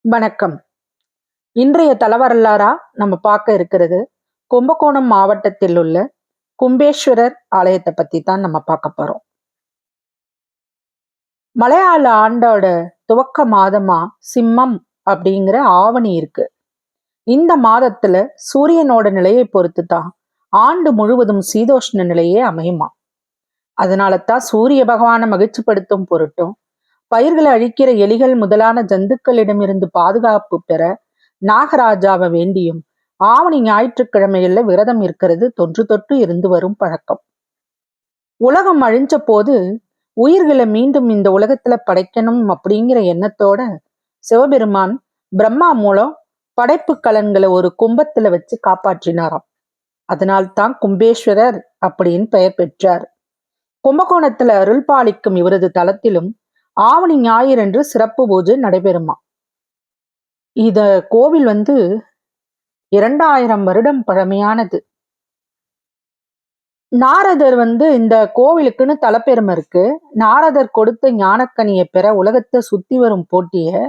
வணக்கம். இன்றைய தலவரலாறா நம்ம பார்க்க இருக்கிறது கும்பகோணம் மாவட்டத்தில் உள்ள கும்பேஸ்வரர் ஆலயத்தை பத்தி தான் நம்ம பார்க்க போறோம். மலையாள ஆண்டோட துவக்க மாதமா சிம்மம் அப்படிங்கிற ஆவணி இருக்கு. இந்த மாதத்துல சூரியனோட நிலையை பொறுத்து தான் ஆண்டு முழுவதும் சீதோஷ்ண நிலையே அமையுமா. அதனால தான் சூரிய பகவானை மகிழ்ச்சிப்படுத்தும் பொருட்டும் பயிர்களை அழிக்கிற எலிகள் முதலான ஜந்துக்களிடமிருந்து பாதுகாப்பு பெற நாகராஜாவை வேண்டியும் ஆவணி ஞாயிற்றுக்கிழமைகள்ல விரதம் இருக்கிறது தொன்று தொட்டு இருந்து வரும் பழக்கம். உலகம் அழிஞ்ச போது உயிர்களை மீண்டும் இந்த உலகத்துல படைக்கணும் அப்படிங்கிற எண்ணத்தோட சிவபெருமான் பிரம்மா மூலம் படைப்பு கலன்களை ஒரு கும்பத்துல வச்சு காப்பாற்றினாராம். அதனால்தான் கும்பேஸ்வரர் அப்படின்னு பெயர் பெற்றார். கும்பகோணத்துல அருள் பாலிக்கும் இவரது தலத்திலும் ஆவணி ஞாயிறன்று சிறப்பு பூஜை நடைபெறுமா. இத கோவில் 2000 வருடம் பழமையானது. நாரதர் இந்த கோவிலுக்குன்னு தலப்பெருமை இருக்கு. நாரதர் கொடுத்த ஞானக்கனியை பெற உலகத்தை சுத்தி வரும் போட்டிய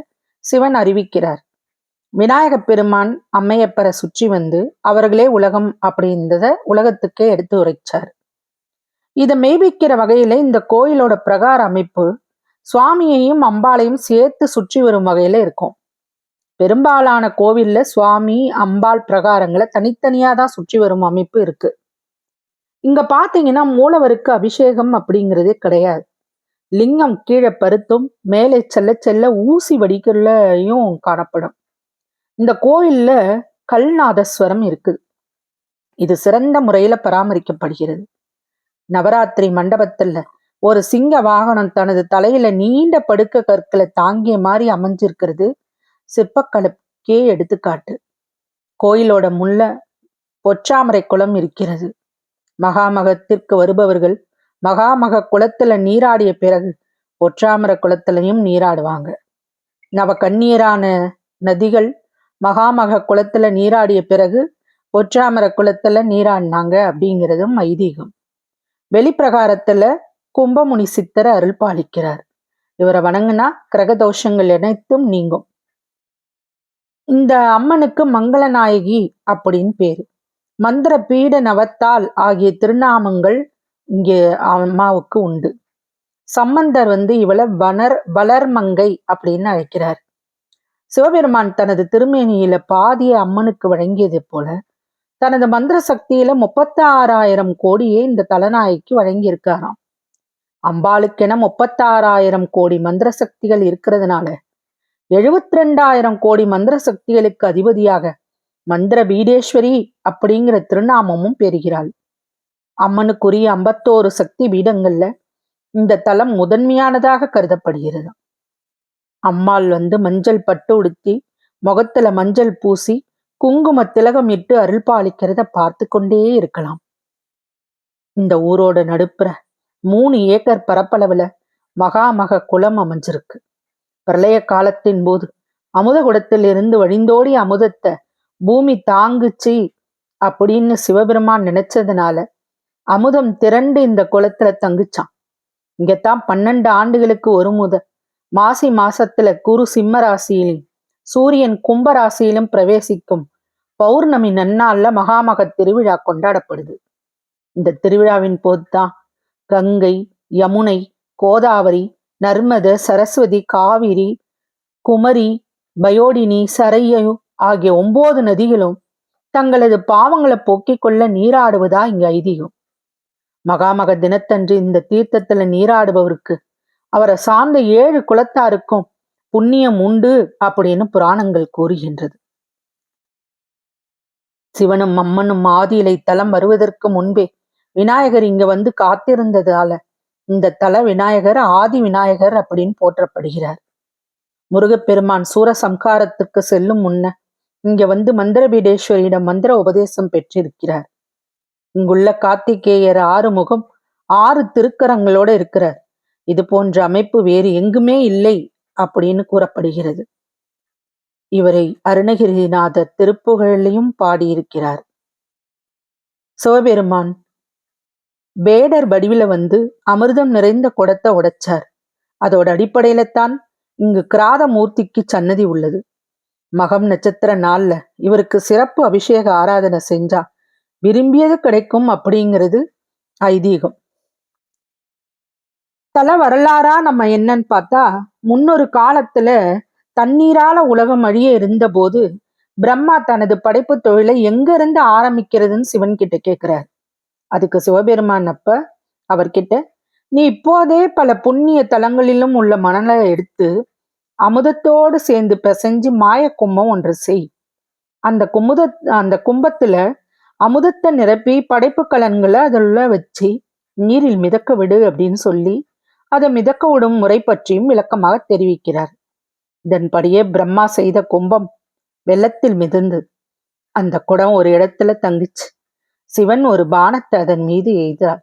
சிவன் அறிவிக்கிறார். விநாயக பெருமான் அம்மையப்பரை சுற்றி வந்து அவர்களே உலகம் அப்படின்றத உலகத்துக்கே எடுத்து உரைச்சார். இதை மெய்ப்பிக்கிற வகையில இந்த கோயிலோட பிரகார அமைப்பு சுவாமியையும் அம்பாளையும் சேர்த்து சுற்றி வரும் வகையில இருக்கும். பெரும்பாலான கோவில்ல சுவாமி அம்பாள் பிரகாரங்களை தனித்தனியா தான் சுற்றி வரும் அமைப்பு இருக்கு. இங்க பாத்தீங்கன்னா மூலவருக்கு அபிஷேகம் அப்படிங்கிறதே கிடையாது. லிங்கம் கீழே பருத்தும் மேலே செல்ல செல்ல ஊசி வடிகள்லையும் காணப்படும். இந்த கோயில்ல கல்நாதஸ்வரம் இருக்குது. இது சிறந்த முறையில பராமரிக்கப்படுகிறது. நவராத்திரி மண்டபத்துல ஒரு சிங்க வாகனம் தனது தலையில நீண்ட படுக்க கற்களை தாங்கிய மாதிரி அமைஞ்சிருக்கிறது சிற்பக்கலைக்கே எடுத்துக்காட்டு. கோயிலோட முள்ள பொற்றாமரை குளம் இருக்கிறது. மகாமகத்திற்கு வருபவர்கள் மகாமக குளத்துல நீராடிய பிறகு பொற்றாமரை குளத்திலையும் நீராடுவாங்க. நவ கண்ணீரான நதிகள் மகாமக குளத்துல நீராடிய பிறகு பொற்றாமரை குளத்துல நீராடினாங்க அப்படிங்கிறதும் ஐதீகம். வெளிப்பிரகாரத்துல கும்பமுனி சித்தர் அருள் பாலிக்கிறார். இவரை வணங்குனா கிரகதோஷங்கள் அனைத்தும் நீங்கும். இந்த அம்மனுக்கு மங்களநாயகி அப்படின்னு பேரு. மந்திர பீட நவத்தால் ஆகிய திருநாமங்கள் இங்கே அம்மாவுக்கு உண்டு. சம்பந்தர் இவளை வளர்மங்கை அப்படின்னு அழைக்கிறார். சிவபெருமான் தனது திருமேனியில பாதிய அம்மனுக்கு வழங்கியது போல தனது மந்திர சக்தியில 36,000 கோடியே இந்த தலநாயகிக்கு வழங்கி இருக்காராம். அம்பாளுக்கென 36,000 கோடி மந்திர சக்திகள் இருக்கிறதுனால 72,000 கோடி மந்திர சக்திகளுக்கு அதிபதியாக மந்திர பீடேஸ்வரி அப்படிங்கிற திருநாமமும் பெறுகிறாள். அம்மனுக்குரிய 51 சக்தி பீடங்கள்ல இந்த தலம் முதன்மையானதாக கருதப்படுகிறது. அம்மாள் மஞ்சள் பட்டு உடுத்தி முகத்துல மஞ்சள் பூசி குங்கும திலகம் இட்டு அருள் பாலிக்கிறத பார்த்து கொண்டே இருக்கலாம். இந்த ஊரோட நடுப்புற 3 ஏக்கர் பரப்பளவுல மகாமக குளம் அமைஞ்சிருக்கு. பிரளய காலத்தின் போது அமுத குடத்தில் இருந்து வழிந்தோடி அமுதத்தை பூமி தாங்குச்சு அப்படின்னு சிவபெருமான் நினைச்சதுனால அமுதம் திரண்டு இந்த குளத்துல தங்குச்சான். இங்கத்தான் 12 ஆண்டுகளுக்கு ஒரு முத மாசி மாசத்துல குரு சிம்ம ராசியிலும் சூரியன் கும்ப ராசியிலும் பிரவேசிக்கும் பௌர்ணமி நன்னாள்ல மகாமக திருவிழா கொண்டாடப்படுது. இந்த திருவிழாவின் போதுதான் கங்கை, யமுனை, கோதாவரி, நர்மத, சரஸ்வதி, காவிரி, குமரி, பயோடினி, சரையு ஆகிய 9 நதிகளும் தங்களது பாவங்களை போக்கிக் கொள்ள நீராடுவதா இங்க ஐதீகம். மகாமக தினத்தன்று இந்த தீர்த்தத்துல நீராடுபவருக்கு அவரை சார்ந்த 7 குலத்தாருக்கும் புண்ணியம் உண்டு அப்படின்னு புராணங்கள் கூறுகின்றது. சிவனும் அம்மனும் ஆதியிலை தலம் வருவதற்கு முன்பே விநாயகர் இங்க காத்திருந்ததால இந்த தல விநாயகர் ஆதி விநாயகர் அப்படின்னு போற்றப்படுகிறார். முருகப்பெருமான் சூரசம்காரத்துக்கு செல்லும் முன்ன இங்க மந்திரபீடேஸ்வரியிடம் மந்திர உபதேசம் பெற்றிருக்கிறார். இங்குள்ள கார்த்திகேயர் 6 முகம் 6 திருக்கரங்களோட இருக்கிறார். இது போன்ற அமைப்பு வேறு எங்குமே இல்லை அப்படின்னு கூறப்படுகிறது. இவரை அருணகிரிநாதர் திருப்புகழிலையும் பாடியிருக்கிறார். சிவபெருமான் பேடர் வடிவில அமிர்தம் நிறைந்த குடத்தை உடைச்சார். அதோட அடிப்படையில தான் இங்கு கிராத மூர்த்திக்கு சன்னதி உள்ளது. மகம் நட்சத்திர நாள்ல இவருக்கு சிறப்பு அபிஷேக ஆராதனை செஞ்சா விரும்பியது கிடைக்கும் அப்படிங்கிறது ஐதீகம். தல வரலாறா நம்ம என்னன்னு பார்த்தா, முன்னொரு காலத்துல தண்ணீரால உலகம் அழிய இருந்தபோது பிரம்மா தனது படைப்பு தொழிலை எங்க இருந்து ஆரம்பிக்கிறதுன்னு சிவன் கிட்ட கேட்கிறார். அதுக்கு சிவபெருமான் அப்ப அவர்கிட்ட, நீ இப்போதே பல புண்ணிய தலங்களிலும் உள்ள மணலை எடுத்து அமுதத்தோடு சேர்ந்து பிசைஞ்சு மாய கும்பம் ஒன்று செய். அந்த கும்பத்துல அமுதத்தை நிரப்பி படைப்பு கலன்களை அதுல வச்சு நீரில் மிதக்க விடு அப்படின்னு சொல்லி அதை மிதக்க விடும் முறை பற்றியும் விளக்கமாக தெரிவிக்கிறார். இதன்படியே பிரம்மா செய்த கும்பம் வெள்ளத்தில் மிதந்து அந்த குடம் ஒரு இடத்துல தங்கிச்சு. சிவன் ஒரு பானத்தை அதன் மீது எய்தார்.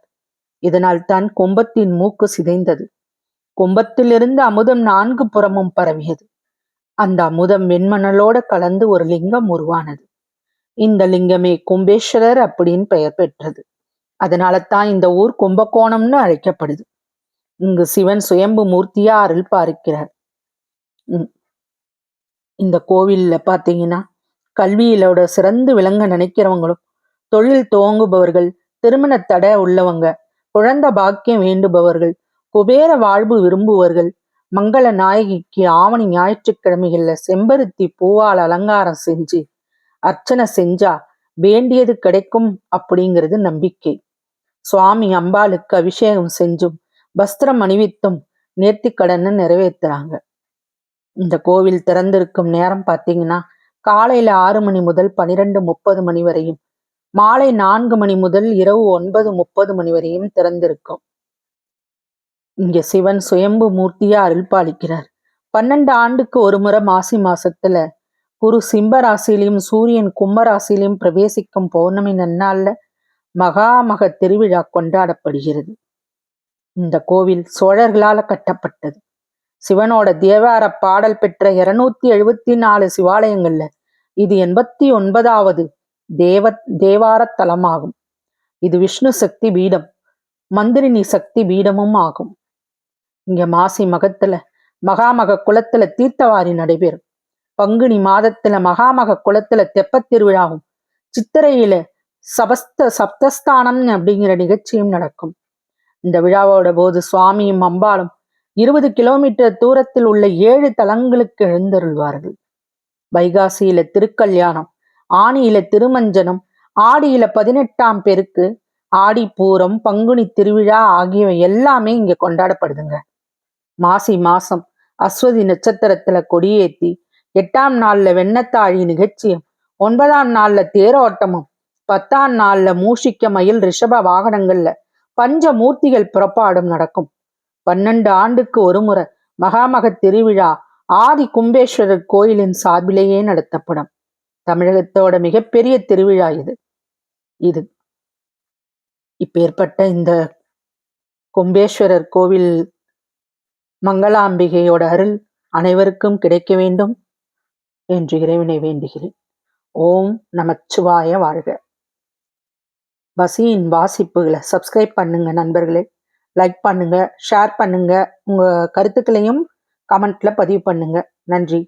இதனால் தான் கும்பத்தின் மூக்கு சிதைந்தது. கும்பத்திலிருந்து அமுதம் 4 புறமும் பரவியது. அந்த அமுதம் வெண்மணலோட கலந்து ஒரு லிங்கம் உருவானது. இந்த லிங்கமே கும்பேஸ்வரர் அப்படின்னு பெயர் பெற்றது. அதனால தான் இந்த ஊர் கும்பகோணம்னு அழைக்கப்படுது. இங்கு சிவன் சுயம்பு மூர்த்தியா அருள் பார்க்கிறார். இந்த கோவில்ல பாத்தீங்கன்னா கல்வியிலோட சிறந்து விளங்க நினைக்கிறவங்களும், தொழில் துவங்குபவர்கள், திருமண தடை உள்ளவங்க, குழந்தை பாக்கியம் வேண்டுபவர்கள், குபேர வாழ்வு விரும்புவர்கள், மங்கள நாயகிக்கு ஆவணி ஞாயிற்றுக்கிழமைகள்ல செம்பருத்தி பூவால் அலங்காரம் செஞ்சு அர்ச்சனை செஞ்சா வேண்டியது கிடைக்கும் அப்படிங்கிறது நம்பிக்கை. சுவாமி அம்பாளுக்கு அபிஷேகம் செஞ்சும் வஸ்திரம் அணிவித்தும் நேர்த்தி கடனை நிறைவேற்றுறாங்க. இந்த கோவில் திறந்திருக்கும் நேரம் பார்த்தீங்கன்னா காலையில 6 மணி முதல் 12:30 மணி வரையும், மாலை 4 மணி முதல் இரவு 9:30 மணி வரையும் திறந்திருக்கும். இங்க சிவன் சுயம்பு மூர்த்தியா அருள் பாலிக்கிறார். 12 ஆண்டுக்கு ஒரு முறை மாசி மாசத்துல குரு சிம்ம ராசியிலையும் சூரியன் கும்ப ராசியிலையும் பிரவேசிக்கும் பௌர்ணமி நன்னாள்ல மகாமக திருவிழா கொண்டாடப்படுகிறது. இந்த கோவில் சோழர்களால கட்டப்பட்டது. சிவனோட தேவார பாடல் பெற்ற 274 சிவாலயங்கள்ல இது 89வது தேவார தலமாகும். இது விஷ்ணு சக்தி பீடம், மந்திரினி சக்தி பீடமும் ஆகும். இங்க மாசி மகத்துல மகாமக குளத்துல தீர்த்தவாரி நடைபெறும். பங்குனி மாதத்துல மகாமக குளத்துல தெப்பத் திருவிழாவும், சித்திரையில சப்தஸ்தானம் அப்படிங்கிற நிகழ்ச்சியும் நடக்கும். இந்த விழாவோட போது சுவாமியும் அம்பாளும் 20 கிலோமீட்டர் தூரத்தில் உள்ள 7 தலங்களுக்கு எழுந்தருள்வார்கள். வைகாசியில திருக்கல்யாணம், ஆணியில திருமஞ்சனம், ஆடியில 18ஆம் பெருக்கு, ஆடி பூரம், பங்குனி திருவிழா ஆகியவை எல்லாமே இங்க கொண்டாடப்படுதுங்க. மாசி மாசம் அஸ்வதி நட்சத்திரத்துல கொடியேத்தி 8ஆம் நாள்ல வெண்ணத்தாழி நிகழ்ச்சியும், 9ஆம் நாள்ல தேரோட்டமும், 10ஆம் நாள்ல மூஷிக்க மயில் ரிஷப வாகனங்கள்ல பஞ்சமூர்த்திகள் புறப்பாடும் நடக்கும். 12 ஆண்டுக்கு ஒரு முறை மகாமக திருவிழா ஆதி கும்பேஸ்வரர் கோயிலின் சார்பிலேயே நடத்தப்படும். தமிழகத்தோட மிகப்பெரிய திருவிழா இது. இப்பேற்பட்ட இந்த கும்பேஸ்வரர் கோவில் மங்களாம்பிகையோட அருள் அனைவருக்கும் கிடைக்க வேண்டும் என்று இறைவனை வேண்டுகிறேன். ஓம் நமச்சிவாய வாழ்க. வசியின் வாசிப்புகளை சப்ஸ்கிரைப் பண்ணுங்க நண்பர்களே. லைக் பண்ணுங்க, ஷேர் பண்ணுங்க, உங்க கருத்துக்களையும் கமெண்ட்ல பதிவு பண்ணுங்க. நன்றி.